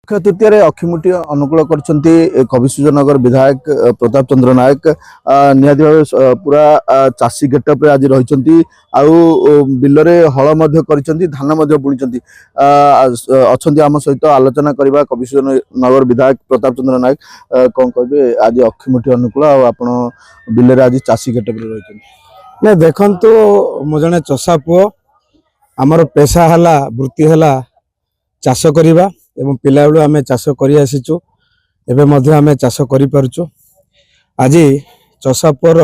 अक्षय तृतीय अखिमुठी अनुकूल कविसूर्यनगर विधायक प्रताप चंद्र नायक निहाती भाव पूरा चाषी गेटअप आज रही बिलरे हल धान बुणी अच्छा आम सहित आलोचना करवा कविसूर्यनगर विधायक प्रताप चंद्र नायक कौन कहे आज अखिमुठी अनुकूल आप बिलरे आज चाषी गेटअप रही ना देखु मु जड़े चषा पुओ आमर पेशा है वृत्ति है चाष करवा एवं पिला बेलू आम चाष कर आम चाष कर आज चषा पुअर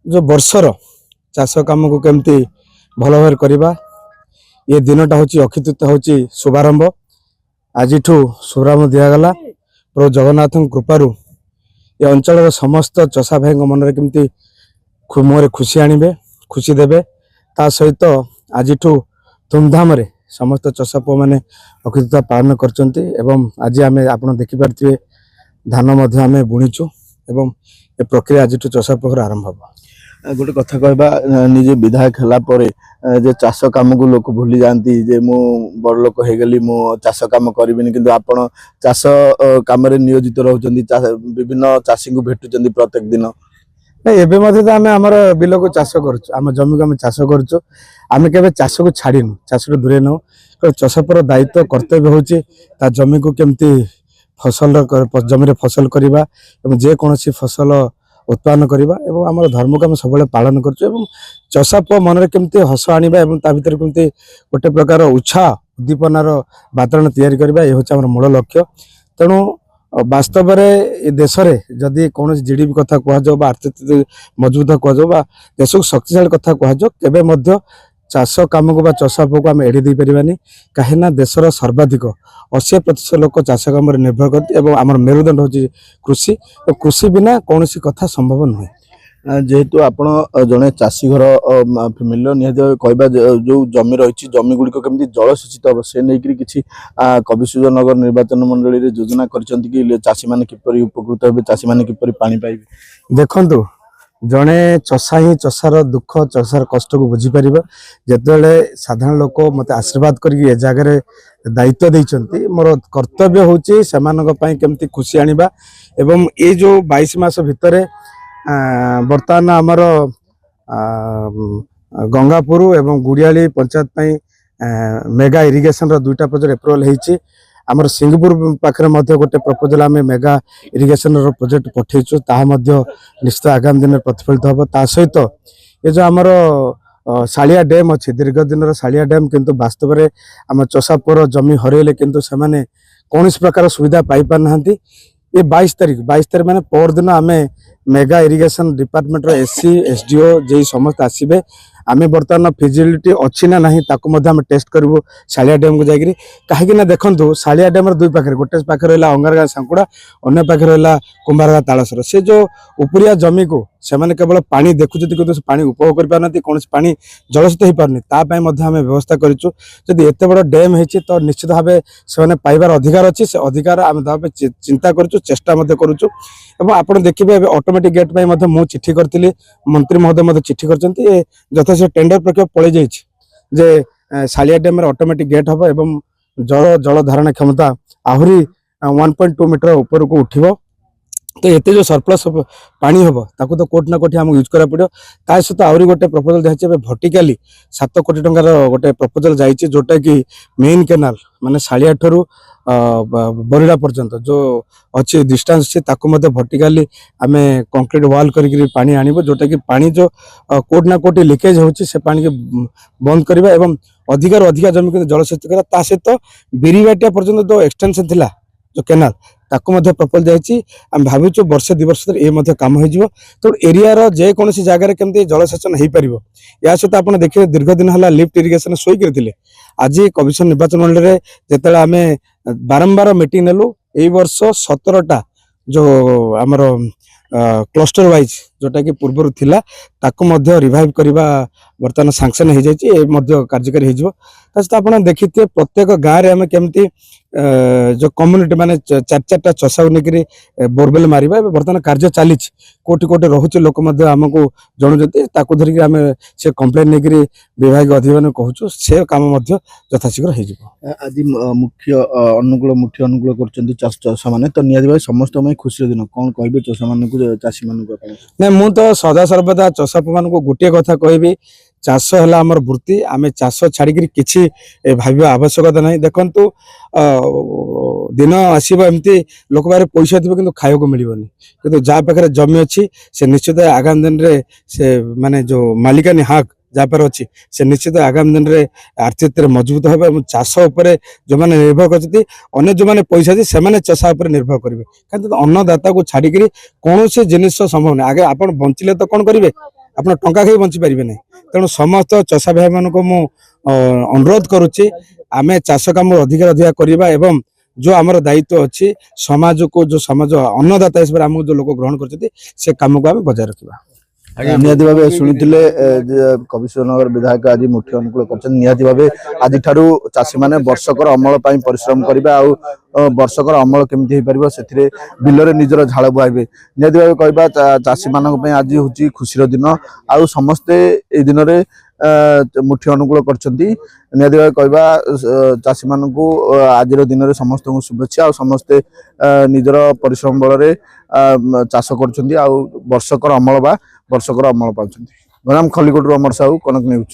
जो वर्षर चाष कम को केमती भल भाव करवा ये दिनटा हूँ अक्षितृतीया हूँ शुभारंभ आज शुभारंभ दिगला प्रभु जगन्नाथ कृपारू ये अंचल समस्त चषा भाई मन में केमती मुहर खुशी आणवे खुशी देवे ता सहित आज धूमधाम समस्त चषा पुओ मैंने अक्षितृतीया पालन कर आज आम आप देखिपे धान आम बुणीचु एवं ये प्रक्रिया आज चषा पुओर आरंभ हम गोटे कथा कहवा निजे विधायक है चाष कम को लोक भूली जाती जे मु बड़ लोक हो गली मु चाष कम करी किंतु आपण चाष कम नियोजित रहउचंदी विभिन्न चाषी को भेटुचंदी प्रत्येक दिन नहीं एवं आम आमर बिल को चाष करम जमी को आम चाष कर चाष को छाड़ीनु चाष दूरे नौ चषापुर दायित्व कर्तव्य हूँ जमी को केमती फसल जमी फसल करवा जेकोसी फसल उत्पादन करवा आम धर्म को आम सब पालन कर चषा पुओ मन में केमती हस आने भर केमती गोटे प्रकार उत्साह उद्दीपनार वातावरण तैयारी करवा ये हूँ मूल लक्ष्य तेणु वास्तव में देश में जदि कौन जीडीपी कथा कहु आर्थिक मजबूत कहु देश को शक्तिशाली कथा कहु केवे चाष कम को चषा पुओ को आम एड़ी दे पारानी कहीं देशर सर्वाधिक 80% लोक चाष कम निर्भर करते आम मेरुदंड हूँ कृषि तो कृषि बिना कौन कथा संभव नुहे जेहेतु आपण जड़े चाषी घर फैमिली निहत कहवा जो जमी रही जमी गुड़िक केमती जलसेचित हम से नहीं कि कविसूर्यनगर निर्वाचन मंडली रे योजना कर चाषी मैंने किपर उपकृत हे चाषी मैंने किपर पानी पाइबे देखु जड़े चषा ही चषार दुख चषार कष्ट को बुझीपर जिते साधारण लोक मत आशीर्वाद कर जगह दायित्व देते मोर कर्तव्य हूँ केमती खुशी आनिबा एवं ये जो 22 मास भितर बर्तमान आमर गंगापुर एवं गुड़ियाली पंचायत मेगा इरिगेशन रो 2टा प्रोजेक्ट एप्रुवल होती आमर सिंहपुर पाखे गोटे प्रपोजल आम मेगा इरिगेशन रो प्रोजेक्ट पठेचु निश्चित आगामी दिन में प्रतिफलित हम ता सहित ये जो आमर सालिया डैम अच्छी दीर्घ दिन सालिया डैम किंतु वास्तव में आम चषा पुओर जमी हरइले किंतु सेमाने कौन प्रकार सुविधा पाई पार ना ये 22 तारीख माने पर दिन आम मेगा इरिगेशन डिपार्टमेंट रो एससी एसडीओ जे समस्त आसबे आम बर्तमान फिजिबिलिटी अच्छी ना नहीं आम टेस्ट करूँ सालिया डैम को जाकि कहीं देखो सालिया डैम दुई पाखे गोटे पाखे रहा अंगारगाँ सांकुड़ा अन्य पाखे रहा कुंभारगाँ तालसर से जो उपरिया जमी को से केवल पानी देखुं कि पानी उपभोग कर पारना कौन पानी जलसेचित हो पारनी तापाई आम व्यवस्था करूँ जदि एत बड़ डैम हो तो निश्चित भाव से पाइबार अधिकार अच्छी से अधिकार आम चिंता करूँ चेष्टा करूँ आप देखिए ऑटोमेटिक गेट पर मुझे चिट्ठी करी मंत्री महोदय चिट्ठी कर यथाशीघ्र टेंडर प्रक्रिया पड़े जे सालिया डैम ऑटोमेटिक गेट हम एवं जल धारण क्षमता आहरी 1.2 मीटर ऊपर को उठिबो तो ये जो सरप्लस पानी हम ताकू तो कोट ना कोठी आम यूज करा पड़ो ता सहित आहरी गोटे प्रपोजल दिखाई भर्टिकाली 7 कोटी टंकार गोटे प्रपोजल जाइए जोटा कि मेन केनाल माने सालिया ठरू बरिडा पर्यंत जो अच्छी डिस्टेंस अच्छे भर्टिकाली आम कंक्रीट वाल करके पानी आनिबो जोटा कि पानी जो कोट ना कोटी लिकेज होची से पानी के बंद करबा एवं अधिकार अधिक जमी को जलसेचित करा ता सहित बिरीबाटिया पर्यंत जो एक्सटेंशन थिला जो केनाल ताकू प्रपोजल जाइए आम भावुँ वर्षे 2 वर्ष ये कम हो तो एरिया जेकोसी जगह केमती जलसेचन हो पार या सहित आप देखिए दीर्घ दिन है लिफ्ट इरिगेशन शोक आज कमिशन निर्वाचन मंडल में जिते आम बारंबार मीटिंग नेलु ए वर्ष 17टा जो आमर क्लस्टर वाइज जोटा कि पूर्वर थिला ताकू रिवाइव करवा बर्तमान सांक्शन हो जाए कार्यकारी हो आप देखिए प्रत्येक गाँव में आम केमती जो कम्युनिटी माने चार चारटा चषा नेकरी बोरवेल मारिबा बर्तमान कार्य चली कोटी कोटी रोचे लोक आमको जणुଛନ୍ତି ताकू धरिक आम से कंप्लेन नेकरी विभाग अधिकारी कहूँ से काम यथाशीघ्र हो आज मुख्य मुख्य अनुकूल करछन्ती चाषा माने तो नियादी भाई समस्त में खुशी दिन कौन कहबे चाषा मानकु चाषी मानकु ना मु तो सदा सर्वदा चषा मान गोटे कथा कहबी चाष है आमर वृत्ति आम चाष छाड़ी किसी भाव आवश्यकता ना देखु दिन आसब एमती लोक पाखे पैसा थी कि खाया मिलनी कि जहाँ पाखे जमी अच्छी से निश्चित आगामी दिन में से माने जो मालिकानी हक जहाँ पर अच्छी से निश्चित आगामी दिन में आर्थिक मजबूत हो चाष जो मैंने निर्भर कर जो मैंने पैसा अच्छी से चषा निर्भर करेंगे कहीं अन्नदाता को छाड़ी कौन से जिनिस संभव नहीं आगे आप बंचिले तो कौन करेंगे आप टंका खाई बंची पारे ना तेणु समस्त चषा भाई मान को अनुरोध करुच्ची आम चाष कम अधिक अधिक करवा एवं जो आमर दायित्व अच्छी समाज को जो समाज अन्नदाता हिसाब से आमको जो लोग ग्रहण करते से कम को आम बजाय रखा निहाती भाव शुणुले कविश्वरनगर विधायक आज मुख्य अनुकूल कर निहाती भाव आज चाषी मैंने वर्षकर अमल परिश्रम करेंगे आउ वर्षकर अमल केमी हो पार से बिलरे निजर झाड़ बुआबे निहाती भाव कहवा चाषी मान आज हूँ खुशी दिन आउ समस्ते ए दिन में मुख्य अनुकूल करहाती भाव कहवा चाषी मान आज दिन में समस्त को शुभेच्छा समस्ते निजर परिश्रम बल चाष कर वर्षकर अमल बा वर्षकर अमल पाँच गंजाम खलिकोट अमर साहू कनक न्यूज।